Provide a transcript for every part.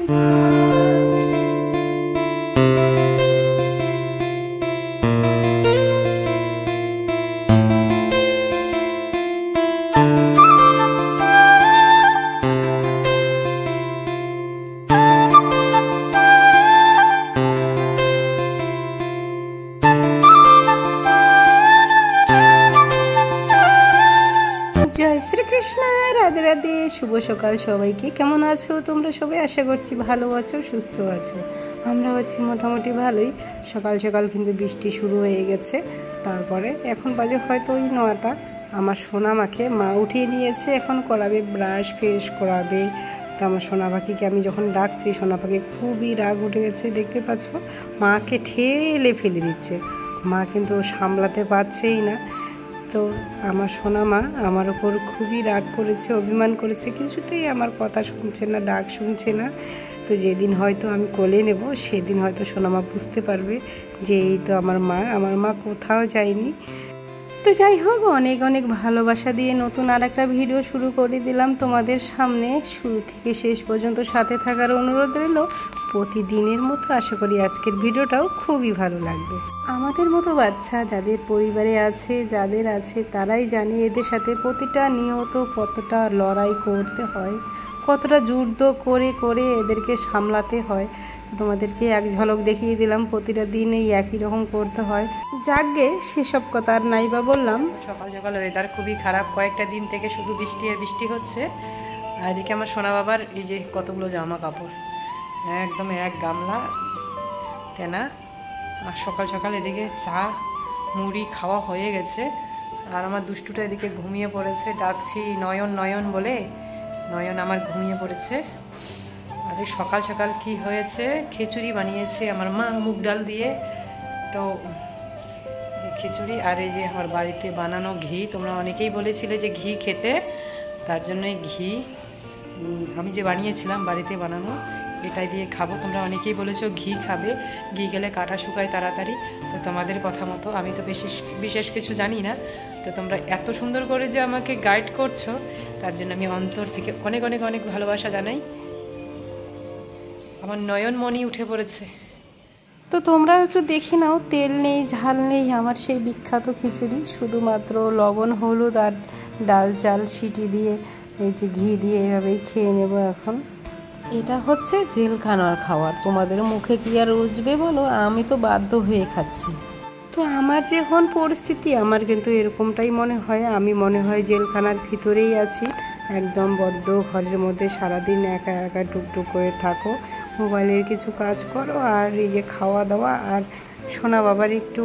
জয় শ্রীকৃষ্ণ, রাধে রাধে, শুভ সকাল সবাইকে। কেমন আছো তোমরা সবাই? আশা করছি ভালো আছো, সুস্থ আছো। আমরা আছি মোটামুটি ভালোই। সকাল সকাল কিন্তু বৃষ্টি শুরু হয়ে গেছে। তারপরে এখন বাজে হয়তো ওই 9টা। আমার সোনামাকে মা উঠিয়ে নিয়েছে, এখন করাবে ব্রাশ, ফ্রেশ করাবে। তো আমার সোনা পাখিকে আমি যখন ডাকছি, সোনা পাখি খুবই রাগ উঠে গেছে। দেখতে পাচ্ছ, মাকে ঠেলে ফেলে দিচ্ছে। মা কিন্তু সামলাতে পারছেই না। তো আমার সোনা মা আমার ওপর খুবই রাগ করেছে, অভিমান করেছে, কিছুতেই আমার কথা শুনছে না, ডাক শুনছে না। তো যেদিন হয়তো আমি কোলে নেব, সেদিন হয়তো সোনা মা বুঝতে পারবে যে এই তো আমার মা কোথাও যায়নি। তো যাই হোক, অনেক অনেক ভালোবাসা দিয়ে নতুন আর একটা ভিডিও শুরু করে দিলাম তোমাদের সামনে। শুরু থেকে শেষ পর্যন্ত সাথে থাকার অনুরোধ রইল। প্রতিদিনের মতো আশা করি আজকের ভিডিওটাও খুবই ভালো লাগবে। আমাদের মতো বাচ্চা যাদের পরিবারে আছে, যাদের আছে, তারাই জানে এদের সাথে প্রতিটা নিয়ত কতটা লড়াই করতে হয়, কতটা যুদ্ধ করে করে এদেরকে সামলাতে হয়। তো তোমাদেরকে এক ঝলক দেখিয়ে দিলাম, প্রতিটা দিন এই একই রকম করতে হয়। যাকগে, সেসব কথা আর নাই বা বললাম। সকাল সকাল ওয়েদার খুবই খারাপ, কয়েকটা দিন থেকে শুধু বৃষ্টি আর বৃষ্টি হচ্ছে। আর এদিকে আমার সোনা বাবার এই যে কতগুলো জামা কাপড়, একদম এক গামলা তেনা। আর সকাল সকাল এদিকে চা মুড়ি খাওয়া হয়ে গেছে। আর আমার দুষ্টুটা এদিকে ঘুমিয়ে পড়েছে, ডাকছি নয়ন নয়ন বলে, নয়ন আমার ঘুমিয়ে পড়েছে। আর এই সকাল সকাল কি হয়েছে, খিচুড়ি বানিয়েছে আমার মা মুগ ডাল দিয়ে। তো খিচুড়ি আর এই যে আমার বাড়িতে বানানো ঘি, তোমরা অনেকেই বলেছিলে যে ঘি খেতে, তার জন্যই ঘি আমি যে বানিয়েছিলাম বাড়িতে বানানো, এটাই দিয়ে খাবো। তোমরা অনেকেই বলেছো ঘি খাবে, ঘি খেলে কাটা শুকায় তাড়াতাড়ি। তো তোমাদের কথা মতো আমি তো বিশেষ কিছু জানি না। তো তোমরা এত সুন্দর করে যে আমাকে গাইড করছো, তার জন্য আমি অন্তর থেকে অনেক অনেক অনেক ভালোবাসা জানাই। আমার নয়নমণি উঠে পড়েছে। তো তোমরাও একটু দেখে নাও, তেল নেই, ঝাল নেই, আমার সেই বিখ্যাত খিচুড়ি। শুধুমাত্র লবণ, হলুদ আর ডাল চাল সিটি দিয়ে, এই যে ঘি দিয়ে এভাবেই খেয়ে নেব এখন। এটা হচ্ছে জেলখানার খাবার, তোমাদের মুখে কি আর রুচবে বলো? আমি তো বাধ্য হয়ে খাচ্ছি। তো আমার যখন পরিস্থিতি, আমার কিন্তু এরকমটাই মনে হয়। আমি মনে হয় জেলখানার ভিতরেই আছি, একদম বদ্ধ ঘরের মধ্যে সারাদিন একা একা টুকটুক করে থাকো, মোবাইলের কিছু কাজ করো, আর এই যে খাওয়া দাওয়া আর সোনা বাবার একটু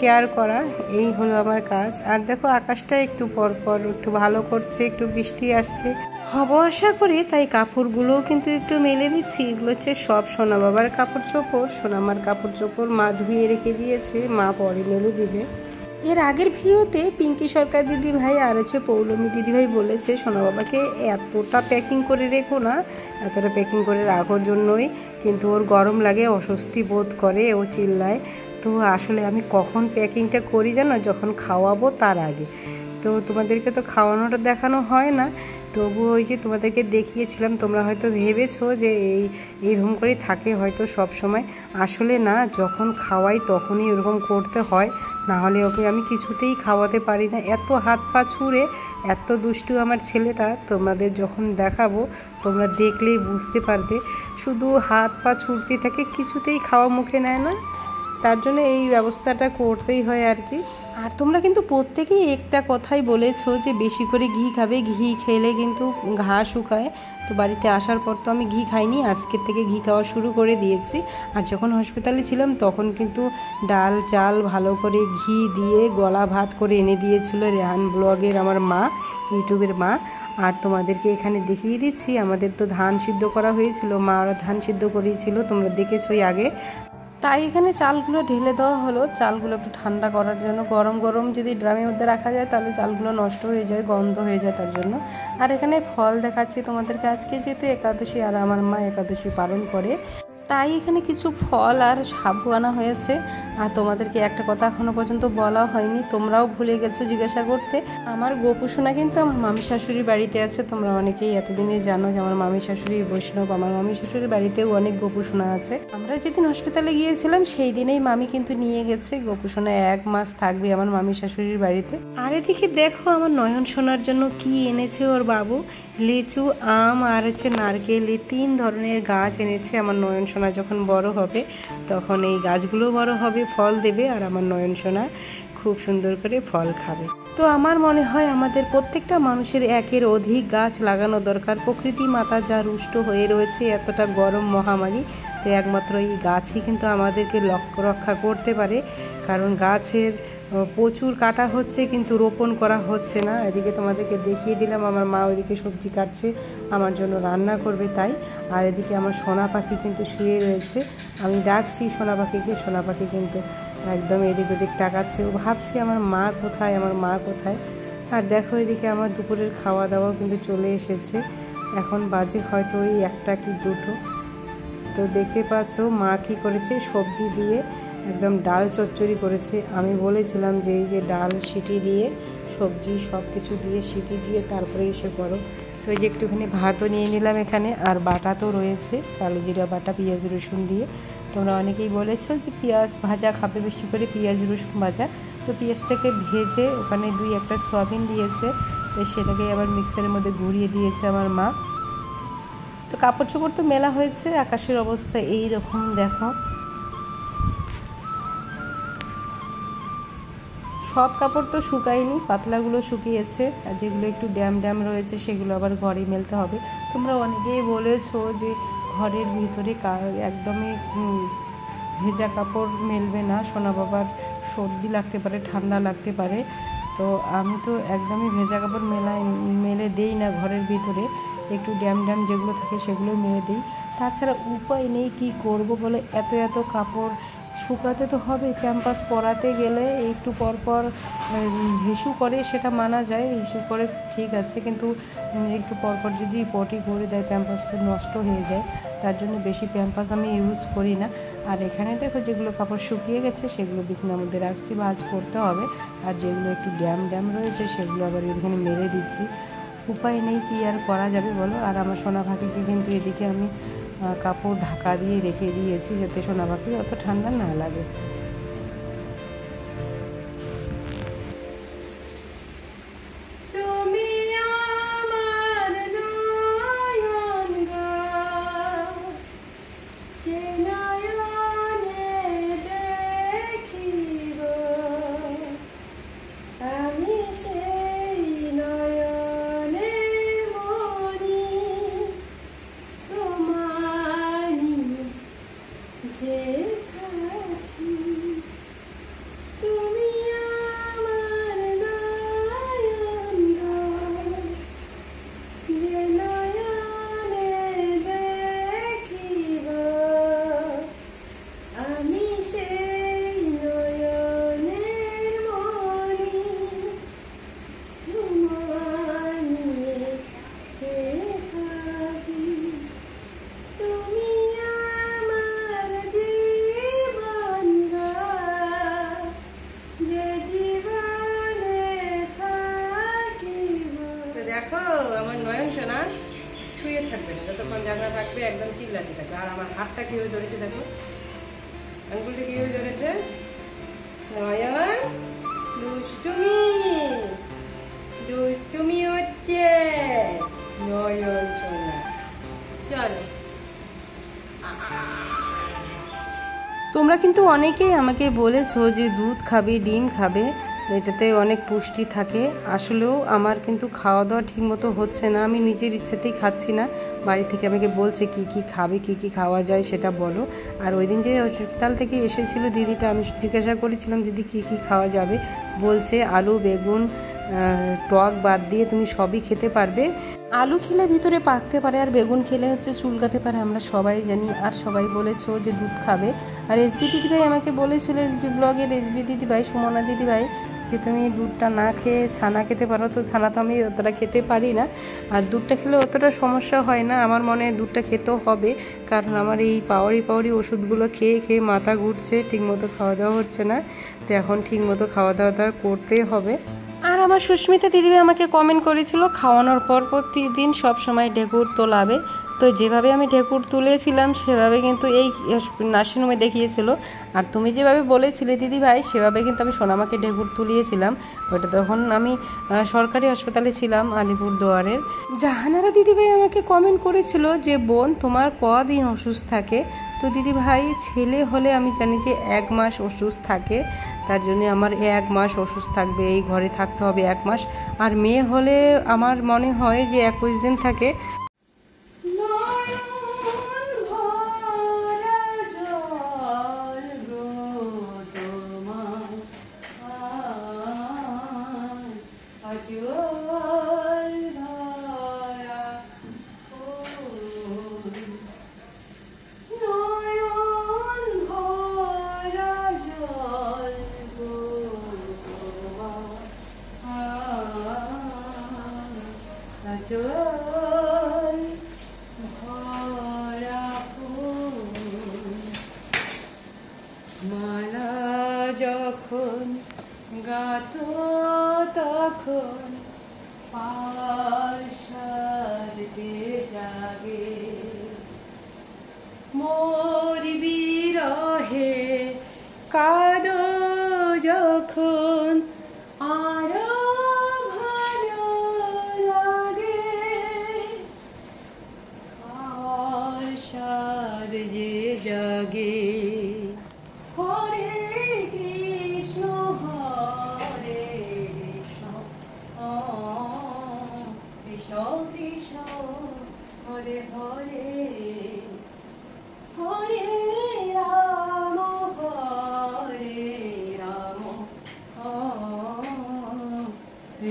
কেয়ার করা, এই হলো আমার কাজ। আর দেখো, আকাশটা একটু পরপর একটু ভালো করছে, একটু বৃষ্টি আসছে, হব আশা করি। তাই কাপড়গুলোও কিন্তু একটু মেলে দিচ্ছি। এগুলো হচ্ছে সব সোনা বাবার কাপড় চোপড়, সোনামার কাপড় চোপড় মা ধুয়ে রেখে দিয়েছে, মা পরে মেলে দিবে। এর আগের ভিডিওতে পিঙ্কি সরকার দিদি ভাই আর হচ্ছে পৌলমী দিদি ভাই বলেছে সোনা বাবাকে এতটা প্যাকিং করে রেখো না, এতটা প্যাকিং করে রাখার জন্যই কিন্তু ওর গরম লাগে, অস্বস্তি বোধ করে, ও চিল্লায়। তো আসলে আমি কখন প্যাকিংটা করি জানো? যখন খাওয়াবো তার আগে। তো তোমাদেরকে তো খাওয়ানোটা দেখানো হয় না, তবুও ওই যে তোমাদেরকে দেখিয়েছিলাম, তোমরা হয়তো ভেবেছো যে এইরকম করেই থাকে হয়তো সব সময়। আসলে না, যখন খাওয়াই তখনই ওরকম করতে হয়, না হলে ওকে আমি কিছুতেই খাওয়াতে পারি না। এত হাত পা ছুঁড়ে, এত দুষ্টু আমার ছেলেটা। তোমাদের যখন দেখাবো তোমরা দেখলেই বুঝতে পারবে, শুধু হাত পা ছুঁড়তেই থাকে, কিছুতেই খাওয়া মুখে নেয় না। তার জন্য এই ব্যবস্থাটা করতেই হয় আর কি। আর তোমরা কিন্তু প্রত্যেকেই একটা কথাই বলেছো যে বেশি করে ঘি খাবে, ঘি খেলে কিন্তু ঘা শুকায়। তো বাড়িতে আসার পর তো আমি ঘি খাইনি, আজকের থেকে ঘি খাওয়া শুরু করে দিয়েছি। আর যখন হসপিটালে ছিলাম তখন কিন্তু ডাল চাল ভালো করে ঘি দিয়ে গলা ভাত করে এনে দিয়েছিল রেহান ব্লগের আমার মা, ইউটিউবের মা। আর তোমাদেরকে এখানে দেখিয়ে দিচ্ছি, আমাদের তো ধান সিদ্ধ করা হয়েছিল, মা ওরা ধান সিদ্ধ করিয়েছিল, তোমরা দেখেছোই আগে। তাই এখানে চালগুলো ঢেলে দেওয়া হলো, চালগুলো একটু ঠান্ডা করার জন্য। গরম গরম যদি ড্রামের মধ্যে রাখা যায় তাহলে চালগুলো নষ্ট হয়ে যায়, গন্ধ হয়ে যায়, তার জন্য। আর এখানে ফল দেখাচ্ছি তোমাদেরকে। আজকে যেহেতু একাদশী আর আমার মা একাদশী পালন করে, তাই এখানে কিছু ফল আর সাবু আনা হয়েছে। আর তোমাদেরকে একটা কথা এখনো পর্যন্ত বলা হয়নি, তোমরাও ভুলে গেছো জিজ্ঞাসা করতে। আমার গোপু সোনা কিন্তু আমার মামি শাশুড়ির বাড়িতে আছে। তোমরা অনেকেই এতদিনে জানো যে আমার মামি শাশুড়ি বৈষ্ণব। আমার মামি শাশুড়ির বাড়িতেও অনেক গোপু সোনা আছে। আমরা যেদিন হসপিটালে গিয়েছিলাম সেই দিনেই মামি কিন্তু নিয়ে গেছে। গোপু সোনা 1 মাস থাকবে আমার মামি শাশুড়ির বাড়িতে। আর এদিকে দেখো আমার নয়ন সোনার জন্য কি এনেছে ওর বাবু, লিচু, আম আর হচ্ছে নারকেল, এই 3 ধরনের গাছ এনেছে। আমার নয়ন সোনা যখন বড় হবে তখন এই গাছগুলো বড় হবে, ফল দেবে, আর আমার নয়ন সোনা খুব সুন্দর করে ফল খাবে। তো আমার মনে হয় আমাদের প্রত্যেকটা মানুষের 1-এর অধিক গাছ লাগানো দরকার। প্রকৃতি মাতা যা রুষ্ট হয়ে রয়েছে, এতটা গরম মহামারী, তো একমাত্র এই গাছই কিন্তু আমাদেরকে রক্ষা করতে পারে। কারণ গাছের প্রচুর কাটা হচ্ছে কিন্তু রোপণ করা হচ্ছে না। এদিকে তোমাদেরকে দেখিয়ে দিলাম আমার মা ওইদিকে সবজি কাটছে, আমার জন্য রান্না করবে তাই। আর এদিকে আমার সোনা পাখি কিন্তু শুয়ে রয়েছে, আমি ডাকছি সোনা পাখিকে, সোনা পাখি কিন্তু একদম এদিক ওদিক তাকাচ্ছে, ও ভাবছে আমার মা কোথায়, আমার মা কোথায়। আর দেখো এদিকে আমার দুপুরের খাওয়া দাওয়াও কিন্তু চলে এসেছে। এখন বাজে হয়তো ওই 1টা কি 2টো। তো দেখতে পাচ্ছ মা কী করেছে, সবজি দিয়ে একদম ডাল চচ্চড়ি করেছে। আমি বলেছিলাম যে এই যে ডাল সিটি দিয়ে সবজি সব কিছু দিয়ে সিটি দিয়ে তারপরে এসে করো। তো এই যে একটুখানি ভাতও নিয়ে নিলাম এখানে, আর বাটা তো রয়েছে, কালো জিরা বাটা, পেঁয়াজ রসুন দিয়ে। তোমরা অনেকেই বলেছো যে পেঁয়াজ ভাজা খাবে বেশি করে, পেঁয়াজ রসুন ভাজা। তো পেঁয়াজটাকে ভেজে ওখানে 2-1টা সয়াবিন দিয়েছে, তো সেটাকে আবার মিক্সারের মধ্যে ঘুরিয়ে দিয়েছে আমার মা। তো কাপড় চোপড় তো মেলা হয়েছে, আকাশের অবস্থা এই রকম দেখো। সব কাপড় তো শুকায়নি, পাতলাগুলো শুকিয়েছে, আর যেগুলো একটু ড্যাম রয়েছে সেগুলো আবার ঘরে মেলতে হবে। তোমরা অনেকেই বলেছো যে ঘরের ভিতরে একদমই ভেজা কাপড় মেলবে না, সোনা বাবার সর্দি লাগতে পারে, ঠান্ডা লাগতে পারে। তো আমি তো একদমই ভেজা কাপড় মেলে দেই না ঘরের ভিতরে, একটু ড্যাম যেগুলো থাকে সেগুলো মেলে দিই। তাছাড়া উপায় নেই, কি করব বলে, এত কাপড় শুকাতে তো হবে। প্যাম্পাস পরাতে গেলে একটু পরপর হিসু করে সেটা মানা যায়, হিসু করে ঠিক আছে, কিন্তু একটু পরপর যদি পটি করে দেয় প্যাম্পাসটা নষ্ট হয়ে যায়। তার জন্য বেশি প্যাম্পাস আমি ইউজ করি না। আর এখানে দেখো যেগুলো কাপড় শুকিয়ে গেছে সেগুলো বিছানার মধ্যে রাখছি, ভাঁজ করতে হবে। আর যেগুলো একটু ড্যাম রয়েছে সেগুলো আবার এখানে মেরে দিচ্ছি। উপায় নেই, কি আর করা যাবে বলো। আর আমার সোনা পাখিকে কিন্তু এদিকে আমি কাপড় ঢাকা দিয়ে রেখে দিয়েছি যাতে সোনা পাখি অত ঠান্ডা না লাগে। দেখো আমার নয়ন সোনা শুয়ে থাকবে না, যতক্ষণ জাগনা থাকবে একদম চিল্লাতে থাকবে। আর আমার হাতটা কিভাবে ধরেছে দেখো, আঙ্গুলটা কিভাবে ধরেছে। নয়ন দুষ্টুমি হচ্ছে নয়ন সোনা, চলো। তোমরা কিন্তু অনেকেই আমাকে বলেছো যে দুধ খাবে, ডিম খাবে, এটাতে অনেক পুষ্টি থাকে। আসলেও আমার কিন্তু খাওয়া দাওয়া ঠিকমতো হচ্ছে না, আমি নিজের ইচ্ছেতেই খাচ্ছি না। বাড়ি থেকে আমাকে বলছে কি খাবে, কি খাওয়া যায় সেটা বলো। আর ওই দিন যে হসপিটাল থেকে এসেছিল দিদিটা, আমি জিজ্ঞাসা করেছিলাম দিদি কি খাওয়া যাবে, বলছে আলু, বেগুন, টক বাদ দিয়ে তুমি সবই খেতে পারবে। আলু খেলে ভিতরে পাকতে পারে, আর বেগুন খেলে হচ্ছে চুলকাতে পারে, আমরা সবাই জানি। আর সবাই বলেছো যে দুধ খাবে। আর এসবি দিদিভাই আমাকে বলেছিল, এসবি ব্লগের এসবি দিদিভাই, সুমনা দিদিভাই যে তুমি দুধটা না খেয়ে ছানা খেতে পারো, তো ছানা তো আমি অতটা খেতে পারি না, আর দুধটা খেলে অতটা সমস্যা হয় না। আমার মনে হয় দুধটা খেতেও হবে, কারণ আমার এই পাওয়ারি ওষুধগুলো খেয়ে খেয়ে মাথা ঘুরছে, ঠিকমতো খাওয়া দাওয়া হচ্ছে না। তো এখন ঠিকমতো খাওয়া দাওয়া করতেই হবে। আর আমার সুস্মিতা দিদিভাই আমাকে কমেন্ট করেছিল খাওয়ানোর পর প্রতিদিন সবসময় ঢেকুর তোলাবে। তো যেভাবে আমি ঢেকুর তুলেছিলাম সেভাবে কিন্তু এই নার্সিংহোমে দেখিয়েছিল, আর তুমি যেভাবে বলেছিলে দিদিভাই সেভাবে কিন্তু আমি সোনামাকে ঢেকুর তুলিয়েছিলাম। ওটা তখন আমি সরকারি হাসপাতালে ছিলাম, আলিপুরদুয়ারের। জাহানারা দিদিভাই আমাকে কমেন্ট করেছিল যে বোন তোমার কদিন অসুস্থ থাকে। তো দিদিভাই ছেলে হলে আমি জানি যে 1 মাস অসুস্থ থাকে, তার জন্য আমার 1 মাস অসুস্থ থাকবে, এই ঘরে থাকতে হবে 1 মাস। আর মেয়ে হলে আমার মনে হয় যে 21 দিন থাকে। মালা যখন গাতো তখন পাশার যে জাগে, মোর বিরহে কাঁদো যখন আরো ভালো লাগে, পাশার যে জাগে। হরে কৃষ্ণ কৃষ্ণ কৃষ্ণ হরে হরে, হরে রাম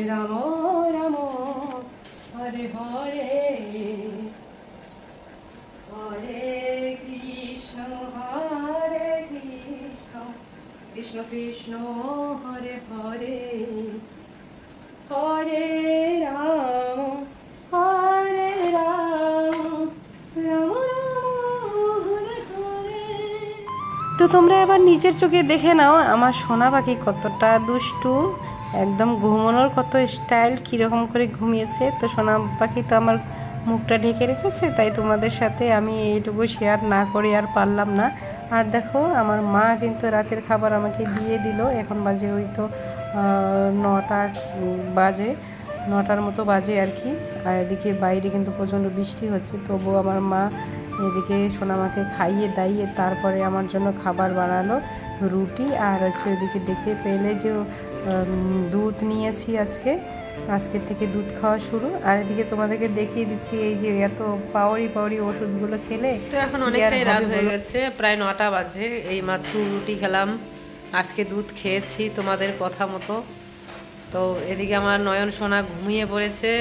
রাম রাম হরে হরে, হরে কৃষ্ণ কৃষ্ণ কৃষ্ণ হরে হরে, হরে রাম রাম হরে হরে। তো তোমরা এবার নিজের চোখে দেখে নাও আমার সোনা পাখি কতটা দুষ্টু, একদম ঘুমানোর কত স্টাইল, কীরকম করে ঘুমিয়েছে। তো সোনা পাখি তো আমার মুখটা ঢেকে রেখেছে, তাই তোমাদের সাথে আমি এইটুকু শেয়ার না করে আর পারলাম না। আর দেখো আমার মা কিন্তু রাতের খাবার আমাকে দিয়ে দিল। এখন বাজে ওই তো 9টার মতো বাজে আর কি। আর এদিকে বাইরে কিন্তু প্রচণ্ড বৃষ্টি হচ্ছে, তবুও আমার মা এদিকে সোনামাকে খাইয়ে দাইয়ে তারপরে আমার জন্য খাবার বানালো, রুটি আর হচ্ছে ওদিকে দেখতে পেলে যে দুধ নিয়েছি আজকের থেকে দুধ খাওয়া শুরু। আর এদিকে তোমাদেরকে দেখিয়ে দিচ্ছি এই যে এত পাওয়ারি ওষুধগুলো খেলে। তো এখন অনেকটাই রাত হয়ে গেছে, প্রায় 9টা বাজে। এই মাত্র রুটি খেলাম, আজকে দুধ খেয়েছি তোমাদের কথা মতো। তো এদিকে আমার নয়ন সোনা ঘুমিয়ে পড়েছে।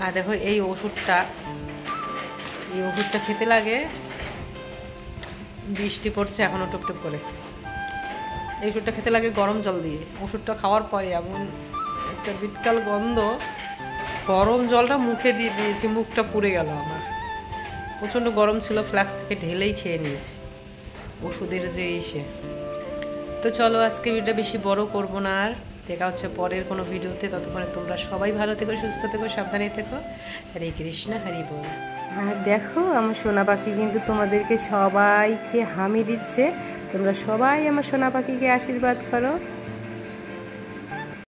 আর দেখো এই ওষুধটা খেতে লাগে, বৃষ্টি পড়ছে এখনও টুকটুক করে। এই ওষুধটা খেতে লাগে গরম জল দিয়ে। ওষুধটা খাওয়ার পরে এমন একটা বিটকাল গন্ধ, গরম জলটা মুখে দিয়ে দিয়েছি, মুখটা পুড়ে গেল আমার। প্রচণ্ড গরম ছিল, ফ্লাক্স থেকে ঢেলেই খেয়ে নিয়েছি ওষুধের যে ইসে। তো চলো আজকে ভিডিওটা বেশি বড় করব না, আর দেখা হচ্ছে পরের কোনো ভিডিওতে। ততক্ষণে তোমরা সবাই ভালো থেকো, সুস্থ থেকো, সাবধানে থেকো। হরে কৃষ্ণ হরি বল। আর দেখো আমার সোনা পাখি কিন্তু তোমাদেরকে সবাইকে হামি দিচ্ছে। তোমরা সবাই আমার সোনা পাখিকে আশীর্বাদ করো।